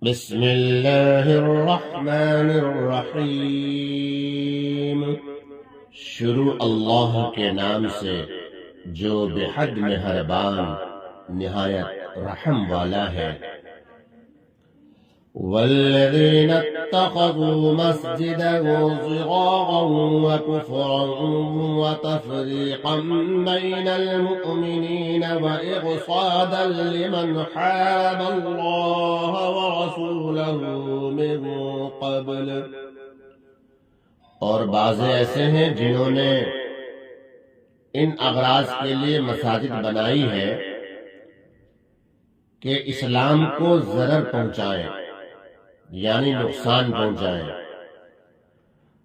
بسم اللہ الرحمن الرحیم۔ شروع اللہ کے نام سے جو بے حد مہربان نہایت رحم والا ہے۔ والذین اتخذوا مسجدا ضرارا وكفرا وتفریقا بین المؤمنین وإرصادا لمن حارب اللہ ورسولہ من قبل، اور بعض ایسے ہیں جنہوں نے ان اغراض کے لیے مساجد بنائی ہے کہ اسلام کو ضرر پہنچائیں، یعنی نقصان پہنچائیں،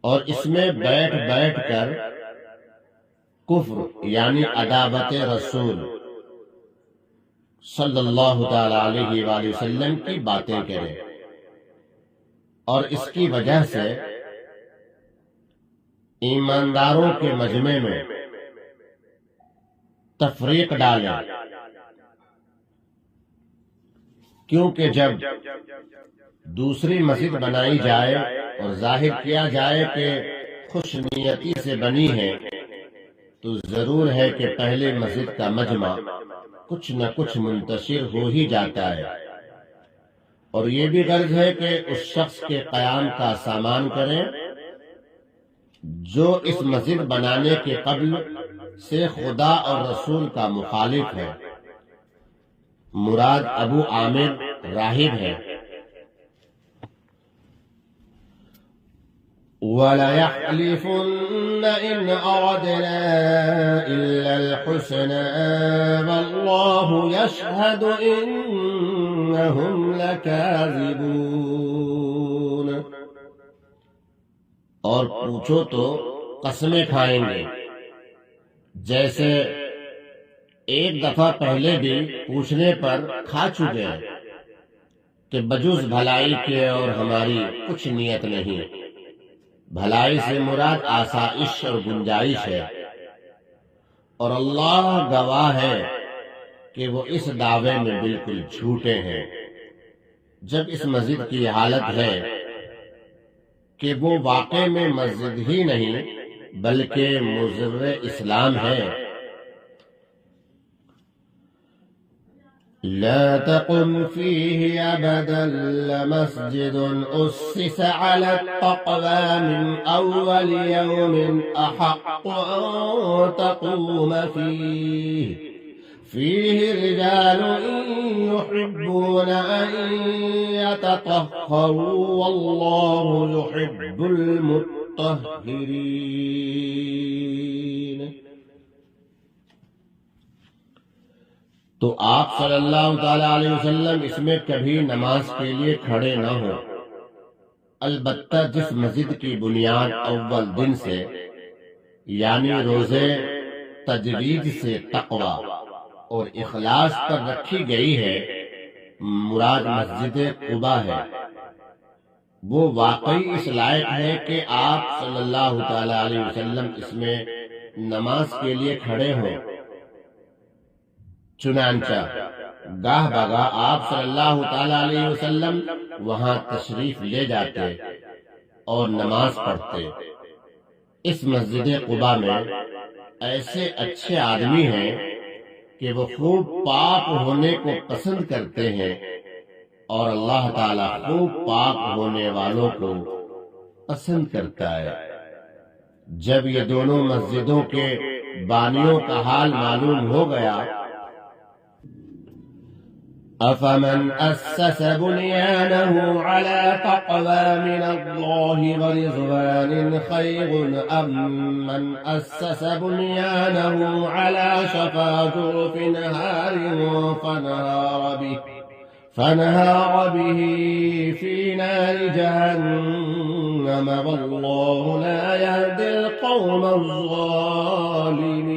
اور اس میں بیٹھ بیٹھ کر کفر یعنی عداوت رسول صلی اللہ تعالی علیہ وآلہ وسلم کی باتیں کریں، اور اس کی وجہ سے ایمانداروں کے مجمع میں تفریق ڈالیں، کیونکہ جب دوسری مسجد بنائی جائے اور ظاہر کیا جائے کہ خوش نیتی سے بنی ہے تو ضرور ہے کہ پہلے مسجد کا مجمع کچھ نہ کچھ منتشر ہو ہی جاتا ہے، اور یہ بھی غرض ہے کہ اس شخص کے قیام کا سامان کریں جو اس مسجد بنانے کے قبل سے خدا اور رسول کا مخالف ہے۔ مراد ابو عامر راہب ہے۔ وَلَيَحْلِفُنَّ إِنْ أَرَدْنَا إِلَّا الْحُسْنَى وَاللَّهُ يَشْهَدُ إِنَّهُمْ لَكَاذِبُونَ، اور پوچھو تو قسمیں کھائیں گے، جیسے ایک دفعہ پہلے بھی پوچھنے پر کھا چکے ہیں کہ بجز بھلائی کے اور ہماری کچھ نیت نہیں۔ بھلائی سے مراد آسائش اور گنجائش ہے، اور اللہ گواہ ہے کہ وہ اس دعوے میں بالکل جھوٹے ہیں۔ جب اس مسجد کی حالت ہے کہ وہ واقع میں مسجد ہی نہیں بلکہ مظہر اسلام ہے۔ لا تقم فيه أبدا لمسجد أسس على التقوى من أول يوم أحق أن تقوم فيه رجال يحبون أن يتطهروا والله يحب المطهرين۔ تو آپ صلی اللہ تعالی علیہ وسلم اس میں کبھی نماز کے لیے کھڑے نہ ہوں، البتہ جس مسجد کی بنیاد اول دن سے یعنی روزے تجوید سے تقوی اور اخلاص پر رکھی گئی ہے، مراد مسجد قباء ہے۔ وہ واقعی اس لائق ہے کہ آپ صلی اللہ تعالی علیہ وسلم اس میں نماز کے لیے کھڑے ہوں۔ چنانچہ گاہ بگاہ آپ صلی اللہ تعالی علیہ وسلم وہاں تشریف لے جاتے اور نماز پڑھتے۔ اس مسجد قباء میں ایسے اچھے آدمی ہیں کہ وہ خوب پاک ہونے کو پسند کرتے ہیں، اور اللہ تعالیٰ خوب پاک ہونے والوں کو پسند کرتا ہے۔ جب یہ دونوں مسجدوں کے بانیوں کا حال معلوم ہو گیا، أَفَمَنْ أَسَّسَ بُنْيَانَهُ عَلَى تَقْوَى مِنَ اللَّهِ وَرِضْوَانٍ خَيْرٌ أَمْ مَنْ أَسَّسَ بُنْيَانَهُ عَلَى شَفَا جُرُفٍ هَارٍ فَانْهَارَ بِهِ فِي نَارِ جَهَنَّمَ وَاللَّهُ لَا يَهْدِي الْقَوْمَ الظَّالِمِينَ۔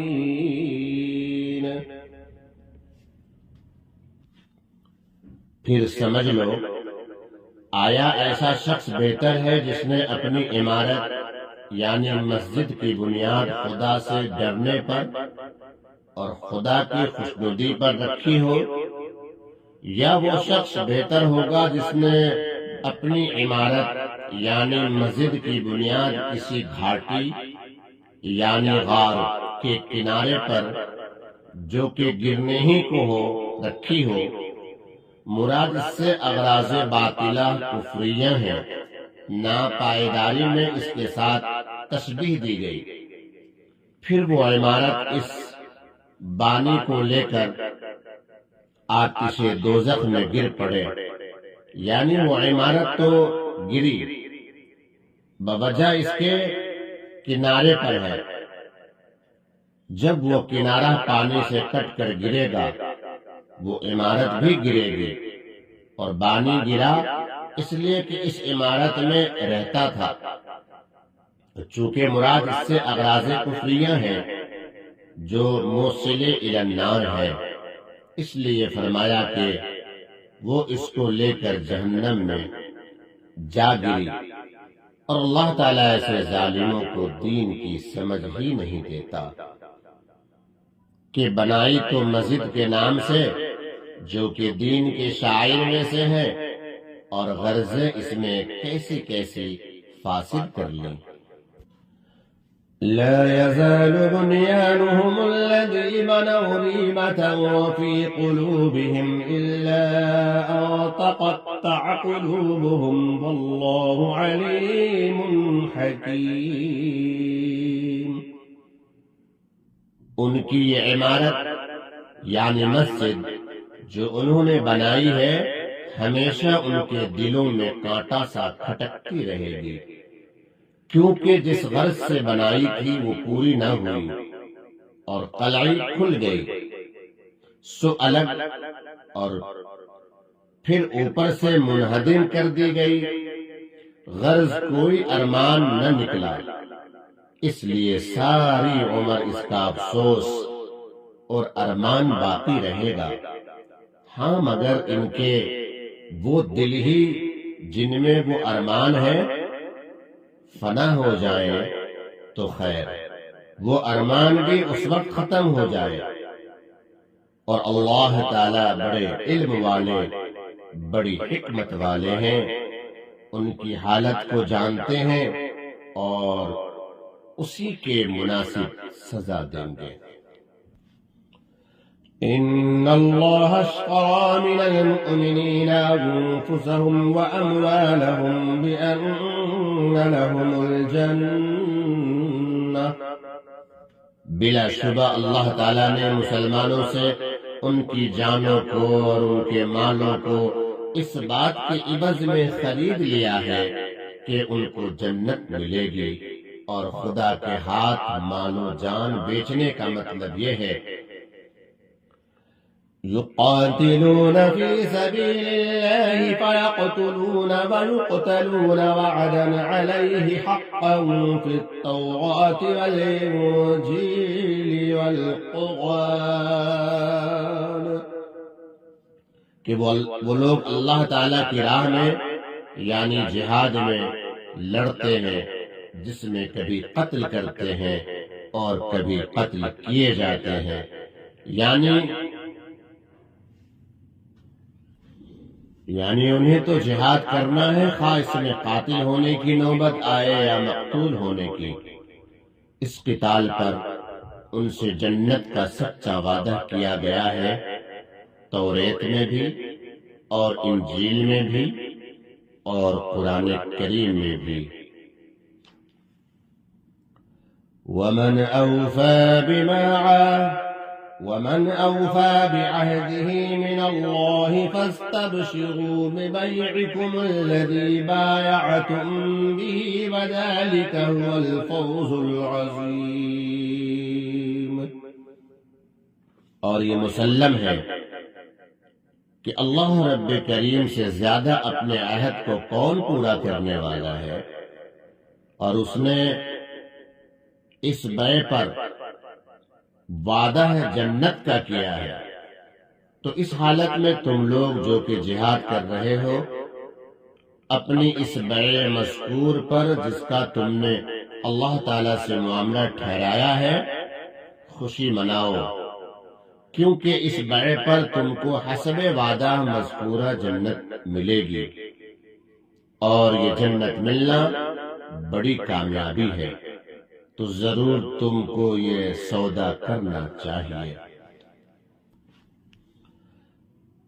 پھر سمجھ لو، آیا ایسا شخص بہتر ہے جس نے اپنی عمارت یعنی مسجد کی بنیاد خدا سے ڈرنے پر اور خدا کی خوشنودی پر رکھی ہو، یا وہ شخص بہتر ہوگا جس نے اپنی عمارت یعنی مسجد کی بنیاد کسی گھاٹی یعنی غار کے کنارے پر جو کہ گرنے ہی کو ہو رکھی ہو۔ مراد اس سے اغراض باطلہ کفریہ ہیں، ناپائیداری میں اس کے ساتھ تشبیہ دی گئی۔ پھر وہ عمارت اس بانی کو لے کر آتش دوزخ میں گر پڑے، یعنی وہ عمارت تو گری بوجہ اس کے کنارے پر ہے، جب وہ کنارہ پانی سے کٹ کر گرے گا وہ عمارت بھی گرے گی۔ اور بانی گرا اس لیے کہ اس عمارت میں رہتا تھا، چونکہ مراد اس سے اغراض کفریہ ہیں جو موصل الی النار ہے، اس لیے فرمایا کہ وہ اس کو لے کر جہنم میں جا گری۔ اور اللہ تعالیٰ ایسے ظالموں کو دین کی سمجھ ہی نہیں دیتا کہ بنائی تو مسجد کے نام سے جو کہ دین کے شعائر میں سے ہے، اور غرضیں اس میں کیسی کیسی فاسد کر لیں۔ لا يزال بنيانهم الذي بنوا ريبة وفي قلوبهم إلا أن تقطع قلوبهم والله عليم حكيم۔ ان کی یہ عمارت یعنی مسجد جو انہوں نے بنائی ہے ہمیشہ ان کے دلوں میں کانٹا سا کھٹکتی رہے گی، کیونکہ جس غرض سے بنائی تھی وہ پوری نہ ہوئی اور قلعی کھل گئی، سو الگ اور پھر اوپر سے منہدم کر دی گئی، غرض کوئی ارمان نہ نکلا، اس لیے ساری عمر اس کا افسوس اور ارمان باقی رہے گا۔ ہاں مگر ان کے وہ دل ہی جن میں وہ ارمان ہے فنا ہو جائے تو خیر، وہ ارمان بھی اس وقت ختم ہو جائے۔ اور اللہ تعالی بڑے علم والے بڑی حکمت والے ہیں، ان کی حالت کو جانتے ہیں اور اسی کے مناسب سزا دیں گے۔ إن الله اشترى من المؤمنين أنفسهم وأموالهم بأن لهم الجنة۔ بلا شبہ اللہ تعالیٰ نے مسلمانوں سے ان کی جانوں کو اور ان کے مالوں کو اس بات کے عوض میں خرید لیا ہے کہ ان کو جنت ملے گی، اور خدا کے ہاتھ مال و جان بیچنے کا مطلب یہ ہے يقاتلون في سبيل الله فيقتلون ويقتلون وعدا عليه حقا في التوراة والإنجيل والقرآن، کہ وہ لوگ اللہ تعالیٰ کی راہ میں یعنی جہاد میں لڑتے ہیں جس میں کبھی قتل کرتے ہیں اور کبھی قتل کیے جاتے ہیں، یعنی انہیں تو جہاد کرنا ہے، خواہ اس میں قاتل ہونے کی نوبت آئے یا مقتول ہونے کی۔ اس قتال پر ان سے جنت کا سچا وعدہ کیا گیا ہے، توریت میں بھی اور انجیل میں بھی اور قرآن کریم میں بھی۔ ومن أوفى بعهده من الله فاستبشروا ببيعكم الذي بايعتم به وذلك هو الفوز العظيم۔ اور یہ مسلم ہے کہ اللہ رب کریم سے زیادہ اپنے عہد کو کون پورا کرنے والا ہے، اور اس نے اس بیع پر وعدہ ہے جنت کا کیا ہے۔ تو اس حالت میں تم لوگ جو کہ جہاد کر رہے ہو اپنی اس بیع مذکور پر جس کا تم نے اللہ تعالیٰ سے معاملہ ٹھہرایا ہے خوشی مناؤ، کیونکہ اس بیع پر تم کو حسب وعدہ مذکورہ جنت ملے گی، اور یہ جنت ملنا بڑی کامیابی ہے، تو ضرور تم کو یہ سودا کرنا چاہیے۔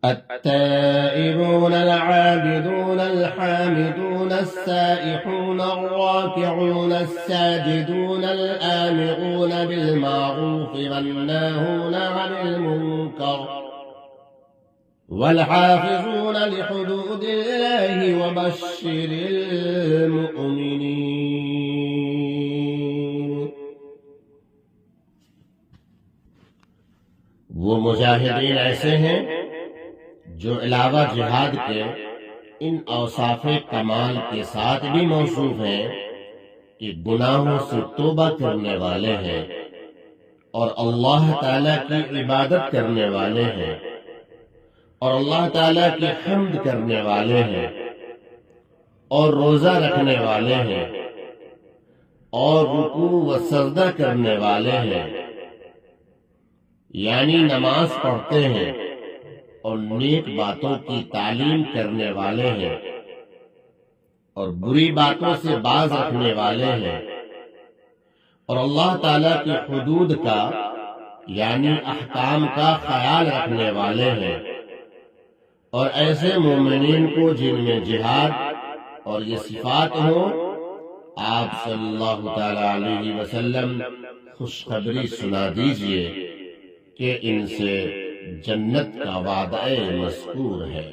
التائبون العابدون الحامدون السائحون الراكعون الساجدون الآمرون بالمعروف والناهون عن المنكر والحافظون لحدود الله وبشر المؤمنين۔ وہ مجاہدین ایسے ہیں جو علاوہ جہاد کے ان اوصاف کمال کے ساتھ بھی موصوف ہیں کہ گناہوں سے توبہ کرنے والے ہیں اور اللہ تعالیٰ کی عبادت کرنے والے ہیں اور اللہ تعالیٰ کی حمد کرنے والے ہیں اور روزہ رکھنے والے ہیں اور رکوع و سجدہ کرنے والے ہیں، یعنی نماز پڑھتے ہیں اور نیک باتوں کی تعلیم کرنے والے ہیں اور بری باتوں سے باز رکھنے والے ہیں اور اللہ تعالیٰ کی حدود کا یعنی احکام کا خیال رکھنے والے ہیں، اور ایسے مومنین کو جن میں جہاد اور یہ صفات ہوں آپ صلی اللہ تعالی علیہ وسلم خوشخبری سنا دیجئے کہ ان سے جنت کا وعدہ مذکور ہے۔